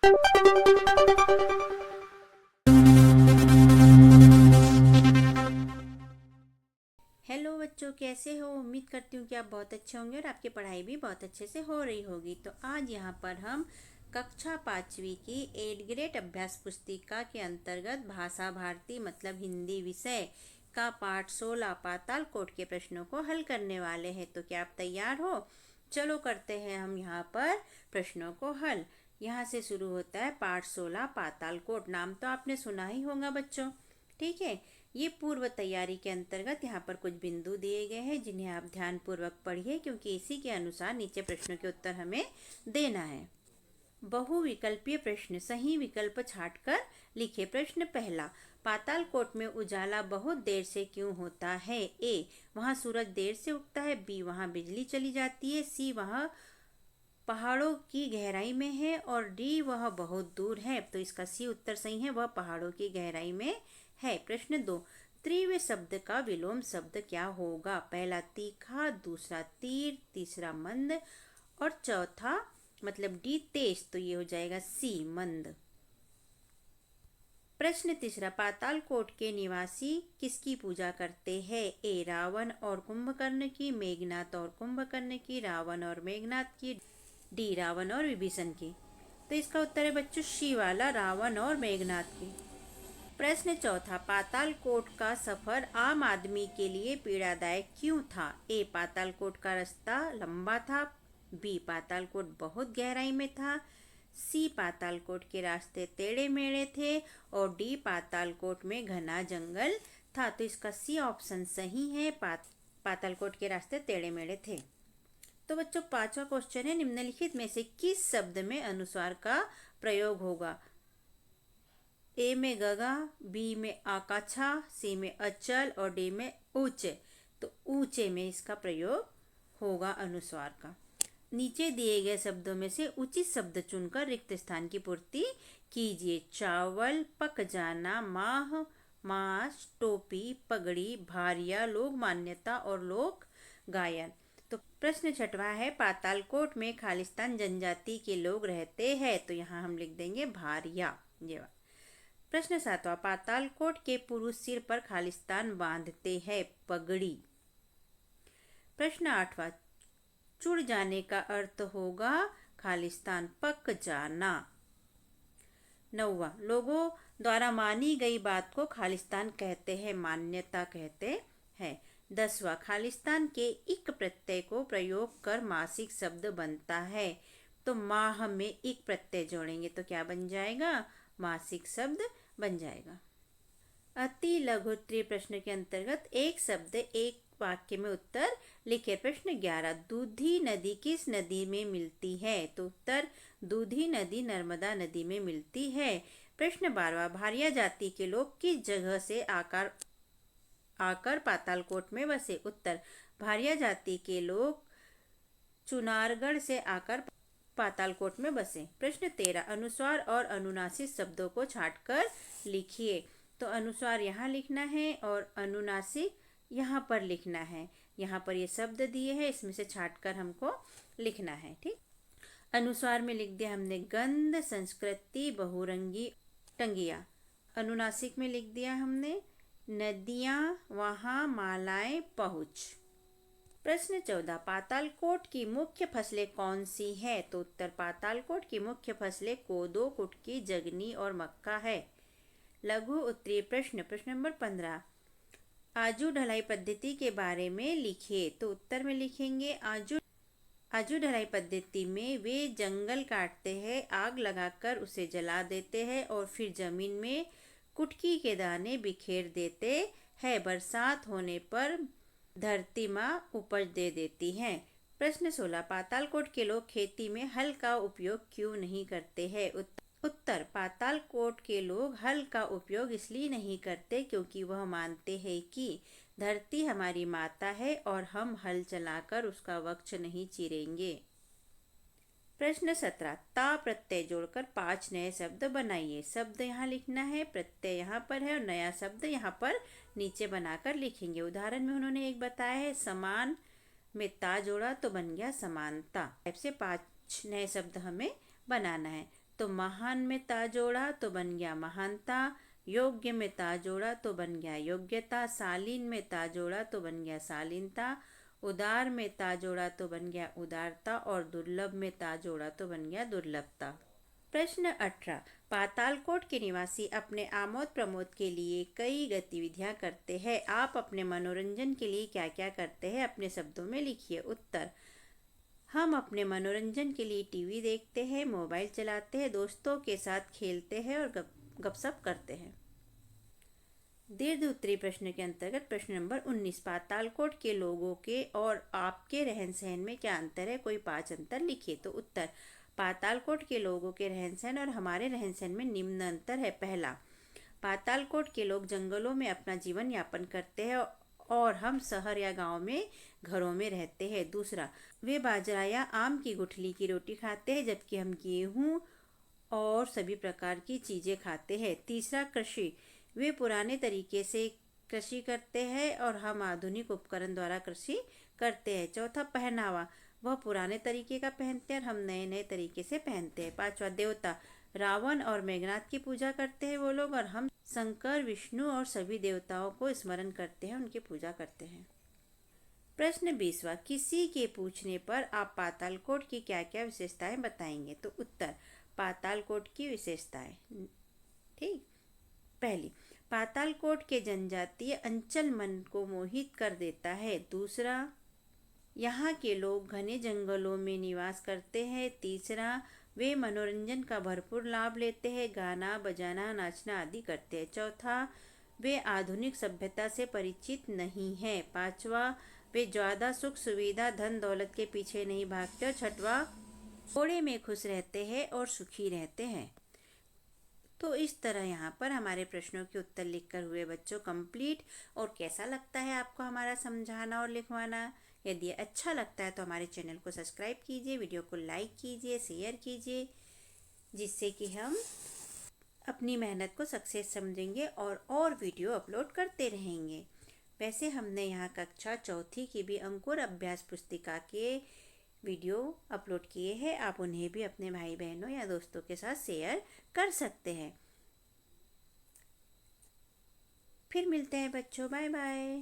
Hello बच्चों, कैसे हो। उम्मीद करती हूँ कि आप बहुत अच्छे होंगे और आपकी पढ़ाई भी बहुत अच्छे से हो रही होगी। तो आज यहाँ पर हम कक्षा 5वीं की 8 ग्रेड अभ्यास पुस्तिका के अंतर्गत भाषा भारती मतलब हिंदी विषय का पाठ 16 पाताल कोट के प्रश्नों को हल करने वाले हैं। तो क्या आप तैयार हो? चलो करते हैं हम यहाँ पर प्रश्नों को हल। यहाँ से शुरू होता है पाठ 16 पाताल कोट। नाम तो आपने सुना ही होगा बच्चों, ठीक है। ये पूर्व तैयारी के अंतर्गत यहाँ पर कुछ बिंदु दिए गए हैं जिन्हें आप ध्यानपूर्वक पढ़िए, क्योंकि इसी के अनुसार नीचे प्रश्नों के उत्तर हमें देना है। बहुविकल्पीय प्रश्न, सही विकल्प छांटकर लिखे। प्रश्न पहला, पाताल कोट में उजाला बहुत देर से क्यों होता है? ए, वहाँ सूरज देर से उगता है। बी, वहाँ बिजली चली जाती है। सी, वहाँ पहाड़ों की गहराई में है। और डी, वह बहुत दूर है। तो इसका सी उत्तर सही है, वह पहाड़ों की गहराई में है। प्रश्न 2, त्रिव शब्द का विलोम शब्द क्या होगा? पहला तीखा, दूसरा तीर, तीसरा मंद और चौथा मतलब डी तेज। तो ये हो जाएगा सी मंद। प्रश्न तीसरा, पाताल कोट के निवासी किसकी पूजा करते हैं? ए, रावण और कुंभकर्ण की। मेघनाथ और कुंभकर्ण की। रावण और मेघनाथ की। डी, रावण और विभीषण की। तो इसका उत्तर है बच्चों शी वाला, रावण और मेघनाथ की। प्रश्न चौथा, पाताल कोट का सफर आम आदमी के लिए पीड़ादायक क्यों था? ए, पाताल कोट का रास्ता लंबा था। बी, पाताल कोट बहुत गहराई में था। सी, पाताल कोट के रास्ते टेढ़े मेढ़े थे। और डी, पाताल कोट में घना जंगल था। तो इसका सी ऑप्शन सही है, पाताल कोट के रास्ते टेढ़े मेढ़े थे। तो बच्चों पांचवा क्वेश्चन है, निम्नलिखित में से किस शब्द में अनुस्वार का प्रयोग होगा? ए में गगा, बी में आकाछा, सी में अचल और डी में ऊंचे। तो ऊंचे में इसका प्रयोग होगा अनुस्वार का। नीचे दिए गए शब्दों में से उचित शब्द चुनकर रिक्त स्थान की पूर्ति कीजिए। चावल, पक जाना, माह, मास, टोपी, पगड़ी, भारिया, लोक मान्यता और लोक गायन। तो प्रश्न छठवां है, पाताल कोट में खालिस्तान जनजाति के लोग रहते हैं। तो यहाँ हम लिख देंगे भारिया। प्रश्न सातवां, पाताल कोट के पुरुष सिर पर खालिस्तान बांधते हैं, पगड़ी। प्रश्न आठवां, चुड़ जाने का अर्थ होगा खालिस्तान, पक जाना। नौवां, लोगों द्वारा मानी गई बात को खालिस्तान कहते हैं, मान्यता कहते हैं। 10वां, खालिस्तान के इक प्रत्यय को प्रयोग कर मासिक शब्द बनता है। तो माह में इक प्रत्यय जोड़ेंगे तो क्या बन जाएगा? मासिक शब्द बन जाएगा। अति लघु उत्तरीय प्रश्न के अंतर्गत एक शब्द एक वाक्य में उत्तर लिखे। प्रश्न 11, दूधी नदी किस नदी में मिलती है? तो उत्तर दूधी नदी नर्मदा नदी में मिलती है। प्रश्न 12, भारिया जाति के लोग किस जगह से आकर पाताल कोट में बसे? उत्तर भारिया जाति के लोग चुनारगढ़ से आकर पाताल कोट में बसे। प्रश्न 13, अनुस्वार और अनुनासिक शब्दों को छांटकर लिखिए। तो अनुस्वार यहाँ लिखना है और अनुनासिक यहाँ पर लिखना है। यहाँ पर ये शब्द दिए हैं, इसमें से छांटकर हमको लिखना है, ठीक। अनुस्वार में लिख दिया हमने गंध, संस्कृति, बहुरंगी, टंगिया। अनुनासिक में लिख दिया हमने नदियाँ, वहाँ, मालाएं, पहुँच। प्रश्न 14, पाताल कोट की मुख्य फसलें कौन सी है? तो उत्तर पाताल कोट की मुख्य फसलें कोदो, कुटकी, जगनी और मक्का है। लघु उत्तरीय प्रश्न, प्रश्न नंबर 15, आजू ढलाई पद्धति के बारे में लिखिए। तो उत्तर में लिखेंगे आजू ढलाई पद्धति में वे जंगल काटते हैं, आग लगाकर उसे जला देते हैं और फिर जमीन में कुटकी के दाने बिखेर देते हैं। बरसात होने पर धरती माँ उपज दे देती है। प्रश्न 16, पाताल कोट के लोग खेती में हल का उपयोग क्यों नहीं करते हैं? उत्तर पाताल कोट के लोग हल का उपयोग इसलिए नहीं करते क्योंकि वह मानते हैं कि धरती हमारी माता है और हम हल चलाकर उसका वक्ष नहीं चीरेंगे। प्रश्न 17, ता प्रत्यय जोड़कर 5 नए शब्द बनाइए। शब्द यहाँ लिखना है, प्रत्यय यहाँ पर है और नया शब्द यहाँ पर नीचे बनाकर लिखेंगे। उदाहरण में उन्होंने एक बताया है, समान में ता जोड़ा तो बन गया समानता। ऐसे 5 नए शब्द हमें बनाना है। तो महान में ता जोड़ा तो बन गया महानता, योग्य में ता जोड़ा तो बन गया योग्यता, शालीन में ता जोड़ा तो बन गया शालीनता, उदार में ता जोड़ा तो बन गया उदारता और दुर्लभ में ता जोड़ा तो बन गया दुर्लभता। प्रश्न 18। पातालकोट के निवासी अपने आमोद प्रमोद के लिए कई गतिविधियां करते हैं। आप अपने मनोरंजन के लिए क्या क्या करते हैं, अपने शब्दों में लिखिए। उत्तर: हम अपने मनोरंजन के लिए टीवी देखते हैं, मोबाइल चलाते हैं, दोस्तों के साथ खेलते हैं और गपशप करते हैं। दीर्घ उत्तरी प्रश्न के अंतर्गत प्रश्न नंबर 19। पातालकोट के लोगों के और आपके रहन सहन में क्या अंतर है, कोई 5 अंतर लिखिए। तो उत्तर: पातालकोट के लोगों के रहन सहन और हमारे रहन सहन में निम्न अंतर है। पहला, पातालकोट के लोग जंगलों में अपना जीवन यापन करते हैं और हम शहर या गांव में घरों में रहते हैं। दूसरा, वे बाजरा या आम की गुठली की रोटी खाते हैं, जबकि हम गेहूं और सभी प्रकार की चीज़ें खाते हैं। तीसरा, कृषि, वे पुराने तरीके से कृषि करते हैं और हम आधुनिक उपकरण द्वारा कृषि करते हैं। चौथा, पहनावा, वह पुराने तरीके का पहनते हैं और हम नए नए तरीके से पहनते हैं। पांचवा, देवता, रावण और मेघनाथ की पूजा करते हैं वो लोग और हम शंकर, विष्णु और सभी देवताओं को स्मरण करते हैं, उनकी पूजा करते हैं। प्रश्न 20वां। किसी के पूछने पर आप पातालकोट की क्या क्या विशेषताएं बताएंगे। तो उत्तर: पातालकोट की विशेषताएं। ठीक। पहली, पातालकोट के जनजातीय अंचल मन को मोहित कर देता है। दूसरा, यहाँ के लोग घने जंगलों में निवास करते हैं। तीसरा, वे मनोरंजन का भरपूर लाभ लेते हैं, गाना बजाना नाचना आदि करते हैं। चौथा, वे आधुनिक सभ्यता से परिचित नहीं हैं। पांचवा, वे ज़्यादा सुख सुविधा धन दौलत के पीछे नहीं भागते। और छठवा, थोड़े में खुश रहते हैं और सुखी रहते हैं। तो इस तरह यहाँ पर हमारे प्रश्नों के उत्तर लिखकर हुए बच्चों कंप्लीट। और कैसा लगता है आपको हमारा समझाना और लिखवाना? यदि अच्छा लगता है तो हमारे चैनल को सब्सक्राइब कीजिए, वीडियो को लाइक कीजिए, शेयर कीजिए, जिससे कि हम अपनी मेहनत को सक्सेस समझेंगे और वीडियो अपलोड करते रहेंगे। वैसे हमने यहाँ कक्षा चौथी की भी अंकुर अभ्यास पुस्तिका के वीडियो अपलोड किए हैं, आप उन्हें भी अपने भाई बहनों या दोस्तों के साथ शेयर कर सकते हैं। फिर मिलते हैं बच्चों, बाय बाय।